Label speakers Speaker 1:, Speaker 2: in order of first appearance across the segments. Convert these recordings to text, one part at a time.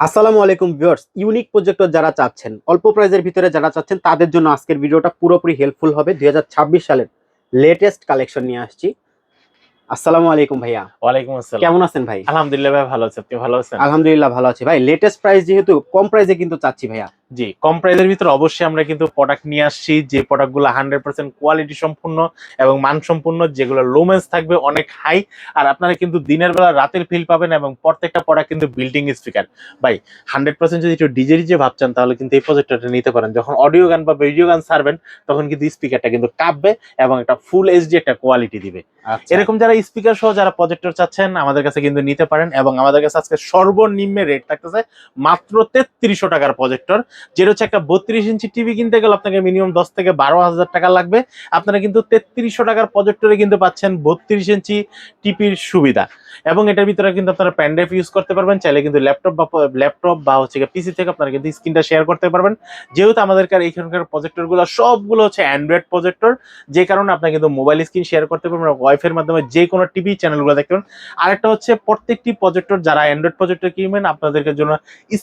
Speaker 1: আসসালামু আলাইকুম viewers, unique projector যারা চাচ্ছেন, অল্প প্রাইজের ভিতরে যারা চাচ্ছেন তাদের জন্য আজকের ভিডিওটা পুরোপুরি হেল্পফুল হবে। 2026 সালের লেটেস্ট কালেকশন নিয়ে আসছি। আসসালামু আলাইকুম ভাইয়া।
Speaker 2: ওয়ালাইকুম আসসালাম।
Speaker 1: কেমন আছেন ভাই?
Speaker 2: আলহামদুলিল্লাহ ভাই, ভালো আছি। আপনি ভালো আছেন?
Speaker 1: আলহামদুলিল্লাহ ভালো আছি ভাই। লেটেস্ট প্রাইস যেহেতু কম প্রাইসে কিন্তু চাচ্ছি ভাইয়া।
Speaker 2: জি, কম প্রাইসের ভিতরে অবশ্যই আমরা কিন্তু প্রোডাক্ট নিয়ে আসছি, যে প্রোডাক্টগুলো 100% কোয়ালিটি সম্পূর্ণ এবং মানসম্পন্ন, যেগুলো লুমেন্স থাকবে অনেক হাই। আর আপনারা কিন্তু দিনের বেলা রাতের ফিল পাবেন এবং প্রত্যেকটা প্রোডাক্ট কিন্তু বিল্ডিং স্পিকার। ভাই 100% যদি একটু ডিজে ডিজে ভাবছেন তাহলে কিন্তু এই প্রজেক্টরটা নিতে পারেন। যখন অডিও গান বা ভিডিও গান ছাড়বেন তখন কিন্তু স্পিকারটা কিন্তু কাঁপবে এবং একটা ফুল এইচডি একটা কোয়ালিটি দিবে। এরকম যারা স্পিকার সহ যারা প্রজেক্টর চাচ্ছেন আমাদের কাছে কিন্তু নিতে পারেন। এবং আমাদের কাছে আজকে সর্বনিম্ন রেট থাকতেছে মাত্র 3300 টাকার প্রজেক্টর, যেটা হচ্ছে একটা 32 ইঞ্চি টিভি কিনতে গেলে আপনাকে মিনিমাম 10 থেকে 12,000 টাকা লাগবে। আপনারা কিন্তু 3300 টাকার প্রজেক্টরে কিন্তু পাচ্ছেন 32 ইঞ্চি টিভির সুবিধা। এবং এটার ভিতরে কিন্তু আপনারা পেন ড্রাইভ ইউজ করতে পারবেন, চাইলে কিন্তু ল্যাপটপ বা হচ্ছে পিসি থেকে আপনারা কিন্তু স্ক্রিনটা শেয়ার করতে পারবেন। যেহেতু আমাদের এখানকার প্রজেক্টরগুলো সবগুলো হচ্ছে অ্যান্ড্রয়েড প্রজেক্টর, যে কারণে আপনি কিন্তু মোবাইল স্ক্রিন শেয়ার করতে পারবেন, ওয়াইফাই এর মাধ্যমে যে কোনো টিভি চ্যানেলগুলো দেখতে পারেন। আরেকটা হচ্ছে প্রত্যেকটি প্রজেক্টর যারা অ্যান্ড্রয়েড প্রজেক্টর কিনবেন আপনাদেরকে জন্য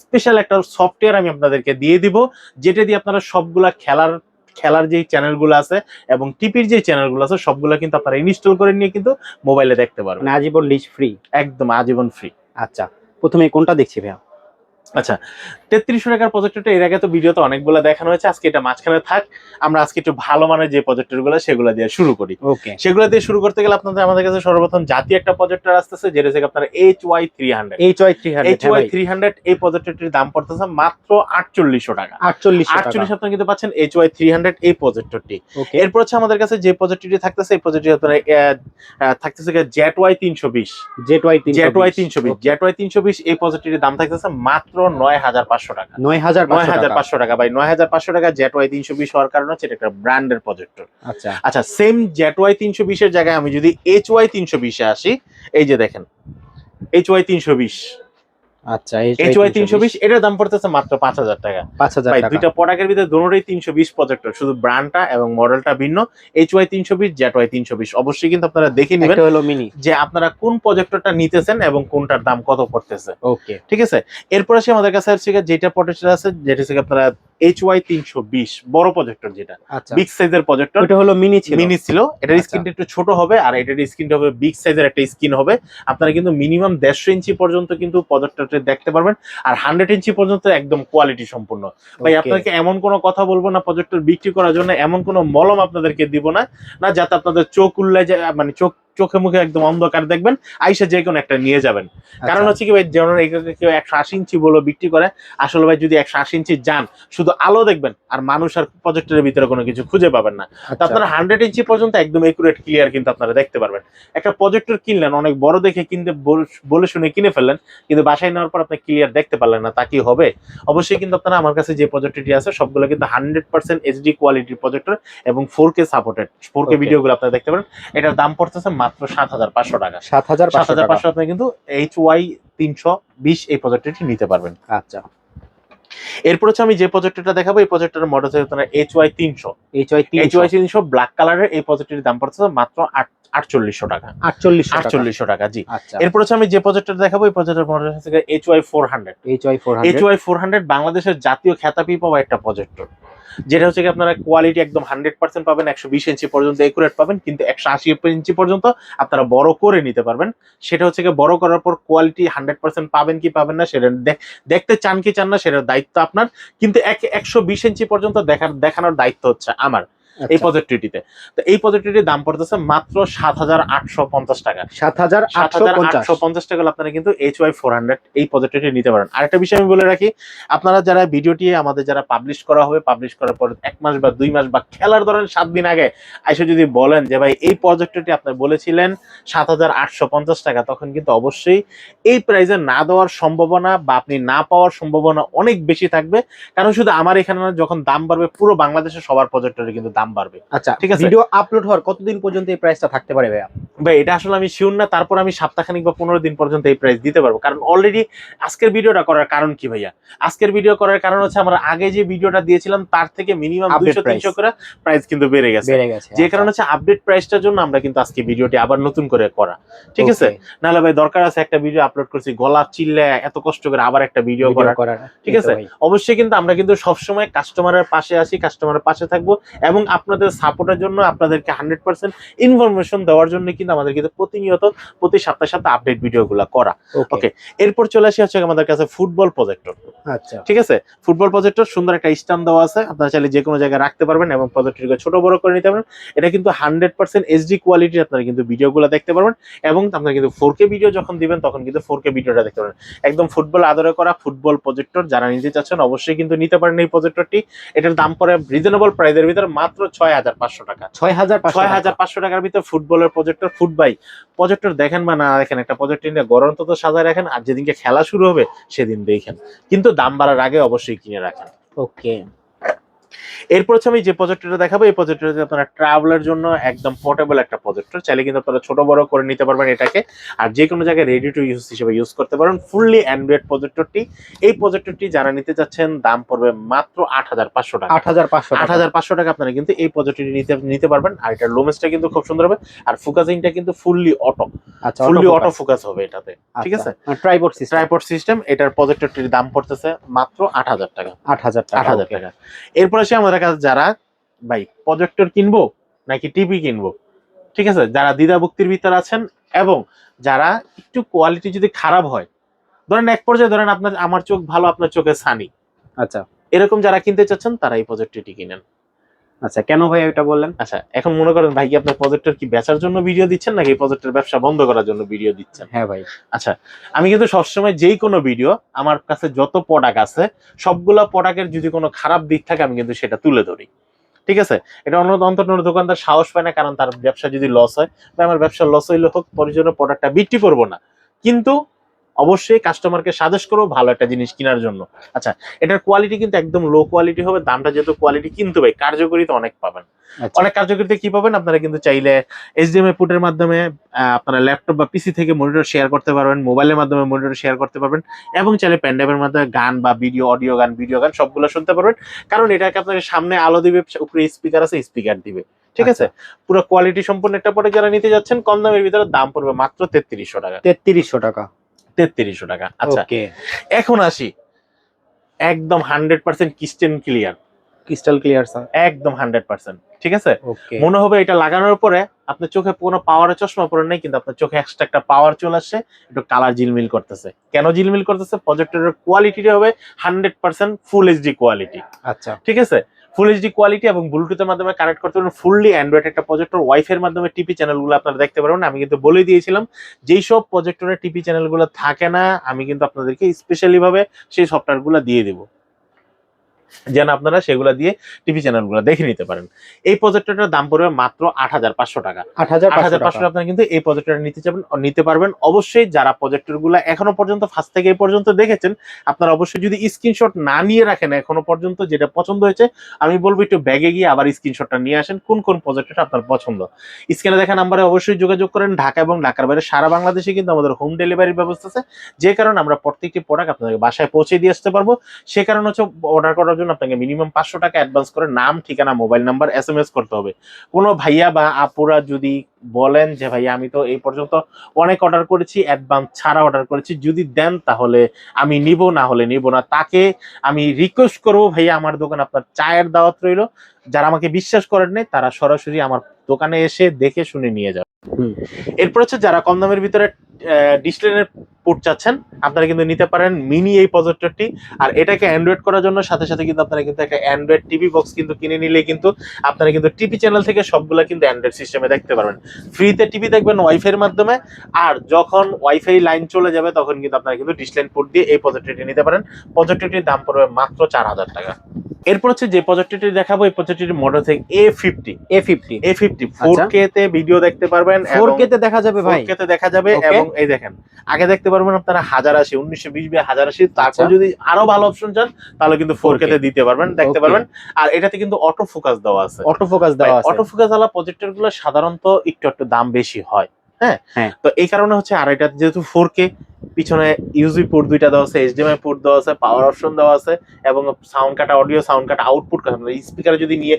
Speaker 2: স্পেশাল একটা সফটওয়্যার আমি আপনাদেরকে দিয়ে দিব, যেটা দিয়ে আপনারা সবগুলা খেলার যে চ্যানেলগুলো আছে এবং টিভির যে চ্যানেলগুলো আছে সবগুলো কিন্তু আপনারা ইনস্টল করে নিয়ে কিন্তু মোবাইলে দেখতে পারবেন।
Speaker 1: মানে আজীবন লিজ ফ্রি।
Speaker 2: একদম আজীবন ফ্রি।
Speaker 1: আচ্ছা, প্রথমে কোনটা দেখছি ভাইয়া?
Speaker 2: আচ্ছা, 3300 টাকার প্রজেক্টরটা এর আগে তো ভিডিওতে অনেকগুলো দেখানো হয়েছে, আজকে এটা মাঝখানে থাক। আমরা আজকে একটু ভালো মানের যে প্রজেক্টরগুলো সেগুলো দিয়ে শুরু করি।
Speaker 1: ওকে।
Speaker 2: সেগুলো দিয়ে শুরু করতে গেলে আপনাদের আমাদের কাছে সর্বপ্রথম জাতীয় একটা প্রজেক্টর আসতেছে, যেটা হচ্ছে আপনার HY300। HY300 এই প্রজেক্টরটির দাম পড়তেছে মাত্র 4800 টাকা। 48 আপনারা কিন্তু পাচ্ছেন HY300 এই প্রজেক্টরটি। এরপর হচ্ছে আমাদের কাছে যে প্রজেক্টরটি থাকতেছে এই প্রজেক্টরটি আপনারা থাকতেছে ZY320। ZY320 এই প্রজেক্টরটির দাম থাকতেছে মাত্র 9500 টাকা। 9500 টাকা ভাই, 9500 টাকা ZY320 হওয়ার কারণে হচ্ছে এটা একটা ব্র্যান্ডের প্রজেক্টর। আচ্ছা, সেম ZY320 এর জায়গায় আমি যদি HY320 এ আসি, এই যে দেখেন HY320।
Speaker 1: আচ্ছা,
Speaker 2: HY320 এটার দাম পড়তেছে মাত্র 5000 টাকা।
Speaker 1: 5000
Speaker 2: ভাই
Speaker 1: টাকা।
Speaker 2: দুইটা প্রোডাক্টের ভিতরে দুটোই 320 প্রজেক্টর, শুধু ব্র্যান্ডটা এবং মডেলটা ভিন্ন। HY320 ZY320 অবশ্যই কিন্তু আপনারা দেখে নেবেন
Speaker 1: এটা হলো মিনি,
Speaker 2: যে আপনারা কোন প্রজেক্টরটা নিতেছেন এবং কোনটার দাম কত পড়তেছে।
Speaker 1: ওকে
Speaker 2: ঠিক আছে। এরপর আসি আমাদের কাছে হচ্ছে যেটা প্রজেক্টর আছে, যেটা হচ্ছে আপনারা HY320 বড় প্রজেক্টর, যেটা বিগ সাইজের প্রজেক্টর।
Speaker 1: এটা হলো মিনি ছিল।
Speaker 2: এটার স্ক্রিনটা একটু ছোট হবে আর এটার স্ক্রিনটা হবে বিগ সাইজের একটা স্ক্রিন হবে। আপনারা কিন্তু মিনিমাম 150 ইঞ্চি পর্যন্ত কিন্তু প্রজেক্টরটা দেখতে পারবেন, আর 100 ইঞ্চি পর্যন্ত একদম কোয়ালিটি সম্পূর্ণ। ভাই আপনাদেরকে এমন কোনো কথা বলবো না প্রজেক্টর বিক্রি করার জন্য, এমন কোনো মলম আপনাদেরকে দিব না যাতে আপনাদের চোখ উল্লায় যায়, মানে চোখে মুখে একদম অন্ধকার দেখবেন, আইসা যে কোনো একটা নিয়ে যাবেন। কারণ হচ্ছে কি ভাই, যেমন কেউ 180 ইঞ্চি বলে বিক্রি করে, আসলে ভাই যদি 180 ইঞ্চি যান শুধু আলো দেখবেন আর মানুষ আর প্রজেক্টরের ভিতরে কোনো কিছু খুঁজে পাবেন না। তো আপনারা 100 ইঞ্চি পর্যন্ত একদম একুরেট ক্লিয়ার কিন্তু আপনারা দেখতে পারবেন। একটা প্রজেক্টর কিনলেন অনেক বড় দেখে কিনতে বলে শুনে কিনে ফেললেন, কিন্তু বাসায় নেওয়ার পর আপনি ক্লিয়ার দেখতে পারলেন না, তা কি হবে? অবশ্যই কিন্তু আপনারা আমার কাছে যে প্রজেক্টরটি আছে সবগুলো কিন্তু 100% এইচডি কোয়ালিটির প্রজেক্টর এবং 4K সাপোর্টেড, 4K ভিডিওগুলো আপনারা দেখতে পারেন। এটার দাম পড়তেছে মাত্র 7500 টাকা। 7500 আপনি কিন্তু HY320 এই প্রজেক্টরটি নিতে পারবেন।
Speaker 1: আচ্ছা,
Speaker 2: এরপর হচ্ছে আমি যে প্রজেক্টরটা দেখাবো এই প্রজেক্টরের মডেল হচ্ছে আপনার HY300 ব্ল্যাক কালারের। এই প্রজেক্টরের দাম পড়তেছে মাত্র 4800 টাকা। 4800 টাকা, জি। এরপর হচ্ছে আমি যে প্রজেক্টর দেখাবো এই প্রজেক্টরের মডেল হচ্ছে HY400 বাংলাদেশের জাতীয় খ্যাতাপি পাওয়া একটা প্রজেক্টর, যেটা হচ্ছে আপনারা কোয়ালিটি একদম 100% পাবেন, 120 ইঞ্চি পর্যন্ত একুরেট পাবেন, কিন্তু 180 ইঞ্চি পর্যন্ত আপনারা বড় করে নিতে পারবেন। সেটা হচ্ছে বড় করার পর কোয়ালিটি 100% পাবেন কি পাবেন না সেটা দেখতে চান কি চান না সেটার দায়িত্ব আপনার, কিন্তু 120 ইঞ্চি পর্যন্ত দেখানোর দায়িত্ব হচ্ছে আমার এই প্রজেক্টরটিতে। তো এই প্রজেক্টরটির দাম পড়তেছে মাত্র 7850 টাকা। 7850 টাকা আপনারা কিন্তু HY400 এই প্রজেক্টরটি নিতে পারেন। আরেকটা বিষয় আমি বলে রাখি, আপনারা যারা ভিডিওটি আমাদের যারা পাবলিশ করা হবে, পাবলিশ করার পর 1 মাস বা 2 মাস বা খেলার ধরেন 7 দিন আগে আইসা যদি বলেন যে ভাই এই প্রজেক্টরটি আপনি বলেছিলেন 7850 টাকা, তখন কিন্তু অবশ্যই এই প্রাইসে না দেওয়ার সম্ভাবনা বা আপনি না পাওয়ার সম্ভাবনা অনেক বেশি থাকবে। কারণ শুধু আমার এখানে যখন দাম বাড়বে পুরো বাংলাদেশের সবার প্রজেক্টরে কিন্তু দাম দাম বাড়বে।
Speaker 1: আচ্ছা,
Speaker 2: ঠিক আছে?
Speaker 1: ভিডিও আপলোড হওয়ার কতদিন পর্যন্ত এই প্রাইসটা থাকতে পারে ভাইয়া?
Speaker 2: ভাই এটা আসলে আমি শিওর না, তারপর আমি সপ্তাহখানিক বা 15 দিন পর্যন্ত এই প্রাইস দিতে পারবো, কারণ অলরেডি আজকের ভিডিওটা করার কারণ কি ভাইয়া, আজকের ভিডিও করার কারণ হচ্ছে আমরা আগে যে ভিডিওটা দিয়েছিলাম তার থেকে মিনিমাম
Speaker 1: Update
Speaker 2: 200-300 করে প্রাইস কিন্তু বেড়ে গেছে, যে কারণে হচ্ছে আপডেট প্রাইসটার জন্য আমরা কিন্তু আজকে ভিডিওটি আবার নতুন করে করা। ঠিক আছে, নাহলে ভাই দরকার আছে একটা ভিডিও আপলোড করছি গলা চিল্লে এত কষ্ট করে আবার একটা ভিডিও করা। ঠিক আছে, অবশ্যই কিন্তু আমরা কিন্তু সবসময় কাস্টমারের পাশে আছি, কাস্টমারের পাশে থাকবো, এবং আপনাদের সাপোর্টের জন্য, আপনাদেরকে 100% ইনফরমেশন দেওয়ার জন্য কিন্তু আমাদের কিন্তু প্রতিনিয়ত প্রতি সপ্তাহে আপডেট ভিডিওগুলো করা। ওকে, এরপর চলে আসি হচ্ছে আমাদের কাছে ফুটবল প্রজেক্টর।
Speaker 1: আচ্ছা,
Speaker 2: ঠিক আছে, ফুটবল প্রজেক্টর সুন্দর একটা স্ট্যান্ড দেওয়া আছে, আপনারা চাইলে যে কোনো জায়গায় রাখতে পারবেন এবং প্রজেক্টরকে ছোট বড় করে নিতে পারবেন। এটা কিন্তু 100% এইচডি কোয়ালিটির, আপনারা কিন্তু ভিডিওগুলো দেখতে পারবেন, এবং আপনারা কিন্তু 4K ভিডিও যখন দিবেন তখন কিন্তু 4K ভিডিওটা দেখতে পারবেন। একদম ফুটবল আদরে করা ফুটবল প্রজেক্টর যারা নিতে চাচ্ছেন অবশ্যই কিন্তু নিতে পারেন এই প্রজেক্টরটি। এটার দাম পড়ে রিজনেবল প্রাইসের ভিতরে মাত্র 6500 টাকা। 6500 টাকার ভিতরে ফুটবলের প্রজেক্টর। ভাই প্রজেক্টর দেখেন বা না দেখেন, একটা প্রজেক্টর নিয়ে ঘর অন্তত সাজায় রাখেন, আর যেদিনকে খেলা শুরু হবে সেদিন দেখেন, কিন্তু দাম বাড়ার আগে অবশ্যই কিনে রাখেন।
Speaker 1: ওকে,
Speaker 2: এরপর হচ্ছে আমি যে প্রজেক্টরটা দেখাবো, এই প্রজেক্টরটা আপনারা ট্রাভেলের জন্য একদম পোর্টেবল একটা প্রজেক্টর, চাইলে কিন্তু আপনারা ছোট বড় করে নিতে পারবেন এটাকে, আর যে কোনো জায়গায় রেডি টু ইউজ হিসেবে ইউজ করতে পারেন। ফুললি অ্যান্ড্রয়েড প্রজেক্টরটি, এই প্রজেক্টরটি যারা নিতে চাচ্ছেন দাম পড়বে মাত্র 8500 টাকা। 8500 টাকা আপনারা কিন্তু এই প্রজেক্টরটি নিতে পারবেন। আর এটার লুমেন্সটা কিন্তু খুব সুন্দর হবে, আর ফোকাসিংটা কিন্তু fully auto, fully auto focus হবে এটাতে। ঠিক আছে, ট্রাইপড সিস্টেম। এটার প্রজেক্টরটির দাম পড়তেছে মাত্র 8000 টাকা। 8000 টাকা। এরপর আসে আমাদের কাছে যারা ভাই প্রজেক্টর কিনবো নাকি টিভি কিনবো, ঠিক আছে, যারা দ্বিধাভক্তির ভিতর আছেন, এবং যারা একটু কোয়ালিটি যদি খারাপ হয়, ধরেন এক পর্যায়ে ধরেন আপনার আমার চোখ ভালো, আপনার চোখে সানি,
Speaker 1: আচ্ছা,
Speaker 2: এরকম যারা কিনতে চাচ্ছেন তারা এই প্রজেক্টরটি কিনেন।
Speaker 1: আচ্ছা, কেন ভাই এটা বললেন?
Speaker 2: আচ্ছা, এখন মনে করেন ভাই কি আপনার প্রজেক্টর কি বেচার জন্য ভিডিও দিচ্ছেন নাকি প্রজেক্টর ব্যবসা বন্ধ করার জন্য ভিডিও দিচ্ছেন?
Speaker 1: হ্যাঁ ভাই।
Speaker 2: আচ্ছা, আমি কিন্তু সবসময় যেই কোনো ভিডিও, আমার কাছে যত প্রোডাক্ট আছে সবগুলা প্রোডাক্টের যদি কোনো খারাপ দিক থাকে আমি কিন্তু সেটা তুলে ধরি। ঠিক আছে, এটা অন্তত দোকানদার সাহস পায় না, কারণ তার ব্যবসা যদি লস হয়, বা আমার ব্যবসা লস হইলে হোক, পরিজন্য প্রোডাক্টটা বিক্রি করবো না, কিন্তু অবশ্যই কাস্টমারকে সাজেস্ট করবো ভালো একটা জিনিস কেনার জন্য। আচ্ছা, এটার কোয়ালিটি কিন্তু একদম লো কোয়ালিটি হবে, দামটা যেহেতু কোয়ালিটি, কিন্তু ভাই কার্যকরিতা অনেক পাবেন। অনেক কার্যকরিতা কি পাবেন, আপনারা কিন্তু চাইলে এইচডিএমআই পোর্টের মাধ্যমে আপনারা ল্যাপটপ বা পিসি থেকে মনিটর শেয়ার করতে পারবেন, মোবাইলের মাধ্যমে মনিটর শেয়ার করতে পারবেন, এবং চাইলে প্যান্ডাইভের মাধ্যমে গান বা ভিডিও, অডিও গান, ভিডিও গান সবগুলো শুনতে পারবেন, কারণ এটাকে আপনাকে সামনে আলো দিবে, উপরে স্পিকার আছে, স্পিকার দিবে। ঠিক আছে, পুরো কোয়ালিটি সম্পূর্ণ একটা প্রোডাক্ট যারা নিতে যাচ্ছেন কম দামের ভিতরে, দাম পড়বে মাত্র 3300 টাকা।
Speaker 1: 3300 টাকা।
Speaker 2: 3300 টাকা। আচ্ছা, এখন আসি একদম 100% ক্রিস্টাল ক্লিয়ার স্যার, একদম 100%। ঠিক আছে, মনে হবে এটা লাগানোর পরে আপনার চোখে কোনো পাওয়ারের চশমা পরে নাই, কিন্তু আপনার চোখে এক্সট্রা একটা পাওয়ার চলে আসছে, একটু কালার ঝিলমিল করতেছে। কেন ঝিলমিল করতেছে? প্রজেক্টরের কোয়ালিটিটা হবে 100% ফুল এইচডি কোয়ালিটি। আচ্ছা, ঠিক আছে, ফুল এইচডি কোয়ালিটি, এবং ব্লুটুথের মাধ্যমে কানেক্ট করতে পারবেন। ফুললি অ্যান্ড্রয়েড একটা প্রজেক্টর, ওয়াইফাই এর মাধ্যমে টিভি চ্যানেলগুলো আপনারা দেখতে পারবেন। আমি কিন্তু বলে দিয়েছিলাম যেই সব প্রজেক্টরের টিভি চ্যানেলগুলো থাকে না, আমি কিন্তু আপনাদেরকে স্পেশালি ভাবে সেই সফটওয়্যারগুলো দিয়ে দেবো, যেন আপনারা সেগুলো দিয়ে টিভি চ্যানেলগুলো দেখে নিতে পারেন। এই প্রজেক্টরটার দাম পড়বে মাত্র 8500 টাকা। 8500 আপনারা কিন্তু এই প্রজেক্টরটা নিতে পারবেন। অবশ্যই যারা প্রজেক্টরগুলো এখনো পর্যন্ত ফার্স্ট থেকে এই পর্যন্ত দেখেছেন, আপনারা অবশ্যই যদি স্ক্রিনশট না নিয়ে রাখেন এখনো পর্যন্ত, যেটা পছন্দ হয়েছে, আমি বলবো একটু ব্যাগে গিয়ে আবার স্ক্রিনশটটা নিয়ে আসেন কোন কোন প্রজেক্টরটা আপনার পছন্দ। স্ক্রিনে দেখা নাম্বারে অবশ্যই যোগাযোগ করেন। ঢাকা এবং ঢাকার বাইরে সারা বাংলাদেশে কিন্তু আমাদের হোম ডেলিভারির ব্যবস্থা আছে, যে কারণে আমরা প্রত্যেকটি প্রোডাক্ট আপনাদের বাসায় পৌঁছে দিয়ে আসতে পারবো। সে কারণে হচ্ছে অর্ডার করার জন্য আপনাকে মিনিমাম 500 টাকা অ্যাডভান্স করে নাম, ঠিকানা, মোবাইল নাম্বার SMS করতে হবে। কোনো ভাইয়া বা আপুরা যদি বলেন যে ভাইয়া আমি তো এই পর্যন্ত অনেক অর্ডার করেছি, অ্যাডভান্স ছাড়া অর্ডার করেছি, যদি দেন তাহলে আমি নিব, না হলে নিব না, তাকে আমি রিকোয়েস্ট করবো ভাইয়া আমার দোকান আপনার চায়ের দাওয়াত রইল। যারা আমাকে বিশ্বাস করেন নাই তারা সরাসরি আমার দোকানে এসে দেখে শুনে নিয়ে যাবে। এরপর হচ্ছে যারা কম দামের ভিতরে ডিসপ্লের পোর্ট চাচ্ছেন, আপনারা কিন্তু নিতে পারেন মিনি এই প্রজেক্টরটি। আর এটাকে অ্যান্ড্রয়েড করার জন্য সাথে সাথে কিন্তু আপনারা কিন্তু একটা অ্যান্ড্রয়েড টিভি বক্স কিন্তু কিনে নিলে কিন্তু আপনারা কিন্তু টিভি চ্যানেল থেকে সবগুলা কিন্তু অ্যান্ড্রয়েড সিস্টেমে দেখতে পারবেন। ফ্রিতে টিভি দেখবেন ওয়াইফাই এর মাধ্যমে, আর যখন ওয়াইফাই লাইন চলে যাবে তখন কিন্তু আপনারা কিন্তু ডিসলাইন পোর্ট দিয়ে এই প্রজেক্টরটি নিতে পারেন। প্রজেক্টরটির দাম পড়বে মাত্র 4000 টাকা। এরপর হচ্ছে যে প্রজেক্টরটি দেখাবো, এই প্রজেক্টরটির মডেল থেকে A50 4K তে ভিডিও দেখতে পারবেন,
Speaker 1: 4K তে দেখা যাবে ভাই,
Speaker 2: 4K তে দেখা যাবে। এবং এই দেখেন আগে দেখতে পারবেন আপনারা 1080 1920 বাই 1080, তারপর যদি আরো ভালো অপশন চান তাহলে কিন্তু 4K তে দিতে পারবেন, দেখতে পারবেন। আর এটাতে কিন্তু অটো ফোকাস দেওয়া আছে, অটো ফোকাস ওয়ালা প্রজেক্টরগুলো সাধারণত একটু দাম বেশি হয়। হ্যাঁ, তো এই কারণে হচ্ছে, আর এটা যেহেতু 4K, পিছনে ইউএসবি পোর্ট দুইটা দেওয়া আছে, এইচডিএমআই পোর্ট দেওয়া আছে, পাওয়ার অপশন দেওয়া আছে, এবং সাউন্ড কাটা অডিও, সাউন্ড কাটা আউটপুট, স্পিকারে যদি নিয়ে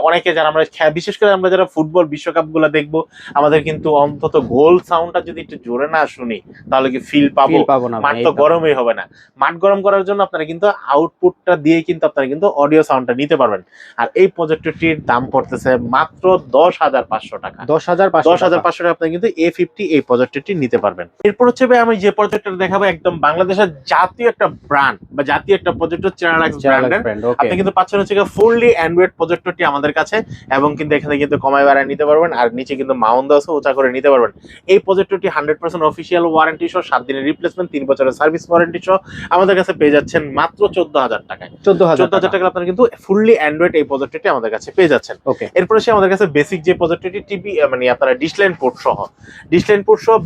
Speaker 2: অনেকে যারা আমরা বিশেষ করে আমরা যারা ফুটবল বিশ্বকাপ গুলো দেখবো, আমাদের কিন্তু অন্তত গোল সাউন্ডটা যদি একটু জোরে না শুনি তাহলে কি ফিল পাবো না, মাঠ তো গরমই হবে না। মাঠ গরম করার জন্য আপনারা কিন্তু আউটপুটটা দিয়ে কিন্তু আপনারা কিন্তু অডিও সাউন্ডটা নিতে পারবেন। আর এই প্রজেক্টরটির দাম পড়তেছে মাত্র 10,500 টাকা। 10,500 টাকা আপনারা কিন্তু A50 এই প্রজেক্টরটি নিতে পারবেন। এরপর হচ্ছে আমি যে প্রজেক্টর দেখাবো একদম বাংলাদেশের জাতীয় একটা ব্র্যান্ড বা জাতীয় একটা প্রজেক্টর, চেরালাক্স ব্র্যান্ডের। আপনি কিন্তু পাচ্ছেন হচ্ছে ফুললি অ্যান্ড্রয়েড প্রজেক্টরটি আমাদের কাছে, এবং কিন্তু এখানে কিন্তু কমায় বাড়ায় নিতে পারবেন, আর নিচে কিন্তু মাউন্ট আছে, উঁচা করে নিতে পারবেন। এই প্রজেক্টরটি 100% অফিসিয়াল ওয়ারেন্টি সহ, 7 দিনের রিপ্লেসমেন্ট, 3 বছরের সার্ভিস ওয়ারেন্টি সহ আমাদের কাছে পেয়ে যাচ্ছেন মাত্র 14,000 টাকায়। 14,000 টাকা আপনারা কিন্তু ফুললি অ্যান্ড্রয়েড এই প্রজেক্টরটি আমাদের কাছে পেয়ে যাচ্ছেন। এরপরে সে আমাদের কাছে বেসিক যে প্রজেক্টরটি টিভি মানে আপনারা ডিসলাইন পোর্ট সহ,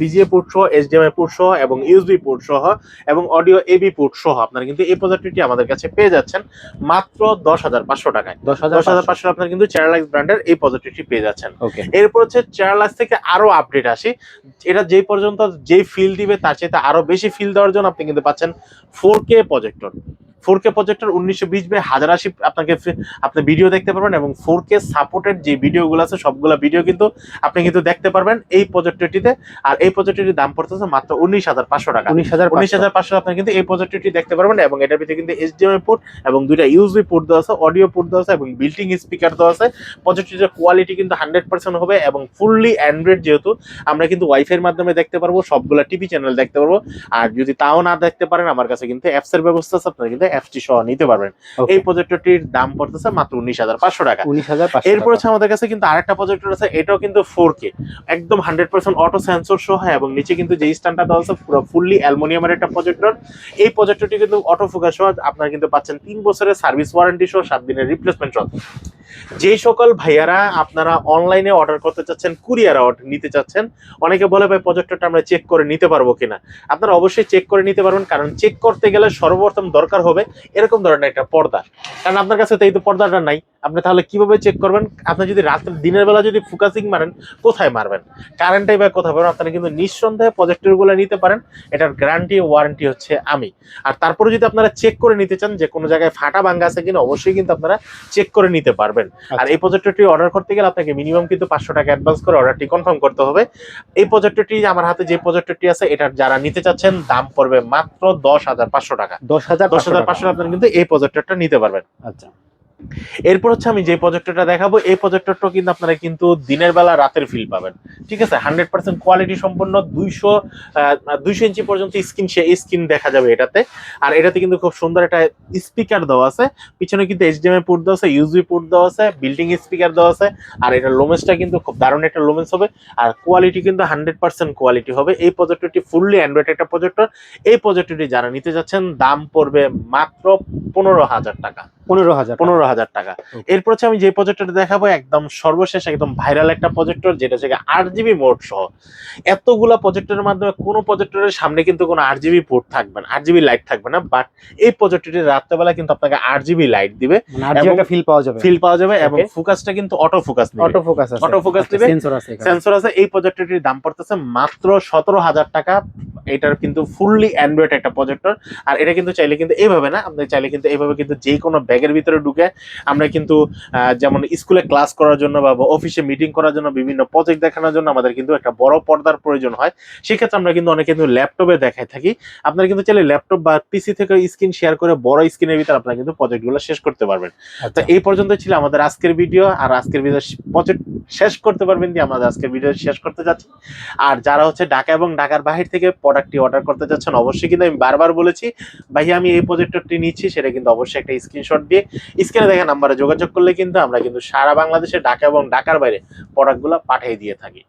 Speaker 2: বিজিএ পোর্ট সহ, এইচডিএমআই পোর্ট সহ, এবং ইউএসবি পোর্ট সহ, এবং অডিও এবি পোর্ট সহ আপনারা কিন্তু এই প্রজেক্টরটি আমাদের কাছে পেয়ে যাচ্ছেন মাত্র 10,500 টাকায়। 10,500 আপনারা কিন্তু চেরালাক্স ব্র্যান্ডের এই প্রজেক্টরটি পেয়ে যাচ্ছেন। এরপর হচ্ছে চেরালাক্স থেকে আরো আপডেট আসি, এটা যেই পর্যন্ত যেই ফিল দিবে তার চাইতে আরো বেশি ফিল দেওয়ার জন্য আপনি কিন্তু পাচ্ছেন 4K projector. 4K projector 1920 by 1080 আপনাকে আপনি ভিডিও দেখতে পারবেন, এবং 4K সাপোর্টেড যে ভিডিওগুলো আছে সবগুলা ভিডিও কিন্তু আপনি কিন্তু দেখতে পারবেন এই প্রজেক্টরটিতে। আর এই প্রজেক্টরটির দাম পড়তেছে মাত্র 19,500 টাকা। 19,500 আপনি কিন্তু এই প্রজেক্টরটি দেখতে পারবেন, এবং এটার ভিতরে কিন্তু এইচডিএমআই পোর্ট এবং দুইটা ইউএসবি পোর্ট দেওয়া আছে, অডিও পোর্ট দেওয়া আছে, এবং বিল্ট-ইন স্পিকার দেওয়া আছে। প্রজেক্টরটির কোয়ালিটি কিন্তু 100% হবে, এবং ফুললি অ্যান্ড্রয়েড যেহেতু আমরা কিন্তু ওয়াইফাই এর মাধ্যমে দেখতে পারবো, সবগুলা টিভি চ্যানেল দেখতে পারবো। আর যদি তাও না দেখতে পারেন, আমার কাছে কিন্তু অ্যাপস এর ব্যবস্থা আছে, আপনারা কিন্তু অ্যাপসটি সহ নিতে পারবেন। এই প্রজেক্টরটির দাম পড়তেছে মাত্র 19,500 টাকা। এরপর হচ্ছে আমাদের কাছে কিন্তু আরেকটা প্রজেক্টর আছে, এটাও কিন্তু 4K একদম 100% অটো সেন্সর সহ, এবং নিচে কিন্তু যে স্ট্যান্ডটা দেওয়া আছে পুরো ফুললি অ্যালুমিনিয়ামের একটা প্রজেক্টর। এই প্রজেক্টরটি কিন্তু অটো ফোকাস সহ, আপনারা কিন্তু পাচ্ছেন 3 বছরের সার্ভিস ওয়ারেন্টি সহ, 7 দিনের রিপ্লেসমেন্ট সহ। যে সকল ভাইয়ারা আপনারা অনলাইনে অর্ডার করতে চাচ্ছেন, কুরিয়ার অর্ডার নিতে চাচ্ছেন, অনেকে বলে ভাই প্রজেক্টরটা আমরা চেক করে নিতে পারবো কিনা, আপনারা অবশ্যই চেক করে নিতে পারবেন। কারণ চেক করতে গেলে সর্বপ্রথম দরকার হবে এরকম ধরনের একটা পর্দা, কারণ আপনার কাছে তো এই তো পর্দাটা নাই, আপনি তাহলে কিভাবে চেক করবেন? আপনি যদি রাতের দিনের বেলা যদি ফোকাসিং মারেন, কোথায় মারবেন? কারেন্টে বা কোথায় পাবেন? আপনারা কিন্তু নিঃসন্দেহে প্রজেক্টরগুলো নিতে পারেন, এটার গ্যারান্টি ওয়ারেন্টি হচ্ছে আমি। আর তারপরে যদি আপনারা চেক করে নিতে চান যে কোনো জায়গায় ফাটা ভাঙ্গা আছে কিনা, অবশ্যই কিন্তু আপনারা চেক করে নিতে পারবেন। আর এই প্রজেক্টরটি অর্ডার করতে গেলে আপনাকে মিনিমাম কিন্তু 500 টাকা অ্যাডভান্স করে অর্ডারটি কনফার্ম করতে হবে। এই প্রজেক্টরটি আমার হাতে যে প্রজেক্টরটি আছে, এটার যারা নিতে চাচ্ছেন দাম পড়বে মাত্র 10,500 টাকা। 10,500 আপনারা কিন্তু এই প্রজেক্টরটা নিতে পারবেন। আচ্ছা, এরপর হচ্ছে আমি যে প্রজেক্টরটা দেখাবো, এই প্রজেক্টরটা কিন্তু আপনারা কিন্তু দিনের বেলা রাতের ফিল পাবেন, ঠিক আছে। 100% কোয়ালিটি সম্পন্ন, 200 ইঞ্চি পর্যন্ত স্ক্রিন দেখা যাবে এটাতে। আর এটাতে কিন্তু খুব সুন্দর একটা স্পিকার দেওয়া আছে, পিছনে কিন্তু এইচডিএমআই পোর্ট দেওয়া আছে, ইউএসবি পোর্ট দেওয়া আছে, বিল্ডিং স্পিকার দেওয়া আছে। আর এটা লোমেন্সটা কিন্তু খুব দারুণ একটা লোমেন্স হবে, আর কোয়ালিটি কিন্তু 100% কোয়ালিটি হবে। এই প্রজেক্টরটি ফুললি অ্যান্ড্রয়েড একটা প্রজেক্টর। এই প্রজেক্টরটি যারা নিতে যাচ্ছেন দাম পড়বে মাত্র 15,000 টাকা। 15,000 টাকা। এরপর হচ্ছে আমি যে প্রজেক্টরটা দেখাবো একদম সর্বশেষ, একদম ভাইরাল একটা প্রজেক্টর, যেটা হচ্ছে 8GB মোড সহ। এতগুলা প্রজেক্টরের মাধ্যমে কোনো প্রজেক্টরের সামনে কিন্তু কোনো 8GB পোর্ট থাকবে না, 8GB লাইট থাকবে না, বাট এই প্রজেক্টরটি রাত্রেবেলা কিন্তু আপনাকে 8GB লাইট দিবে, ফিল পাওয়া যাবে, এবং ফোকাসটা কিন্তু অটো ফোকাস দিবে, সেন্সর আছে। এই প্রজেক্টরটির দাম পড়তেছে মাত্র 17,000 টাকা। এটার কিন্তু ফুললি অ্যান্ড্রয়েড একটা প্রজেক্টর। আর এটা কিন্তু চাইলে কিন্তু এইভাবে না, আপনি চাইলে কিন্তু এইভাবে কিন্তু যে কোনো ব্যাগের ভিতরে ঢুকে আমরা কিন্তু যেমন স্কুলে ক্লাস করার জন্য বা অফিসে মিটিং করার জন্য, বিভিন্ন প্রজেক্ট দেখানোর জন্য আমাদের কিন্তু একটা বড় পর্দার প্রয়োজন হয়। সেক্ষেত্রে আমরা কিন্তু অনেকে কিন্তু ল্যাপটপে দেখাই থাকি। আপনারা কিন্তু চাইলে ল্যাপটপ বা পিসি থেকে স্ক্রিন শেয়ার করে বড় স্ক্রিনের ভিতরে আপনারা কিন্তু প্রজেক্টগুলো শেষ করতে পারবেন। তো এই পর্যন্ত ছিল আমাদের আজকের ভিডিও। আর আজকের ভিডিও প্রজেক্ট শেষ করতে পারবেন দিয়ে আমাদের আজকের ভিডিও শেষ করতে যাচ্ছি। আর যারা হচ্ছে ঢাকা এবং ঢাকার বাহির থেকে প্রোডাক্টটি অর্ডার করতে যাচ্ছেন, অবশ্যই কিন্তু আমি বারবার বলেছি ভাই আমি এই প্রজেক্টরটি নিচ্ছি, সেটা কিন্তু অবশ্যই একটা স্ক্রিনশট দিয়ে স্ক্রিনে দেখা নাম্বারে যোগাযোগ করলে কিন্তু আমরা কিন্তু সারা বাংলাদেশে ঢাকা এবং ঢাকার বাইরে প্রোডাক্টগুলো পাঠিয়ে দিয়ে থাকি।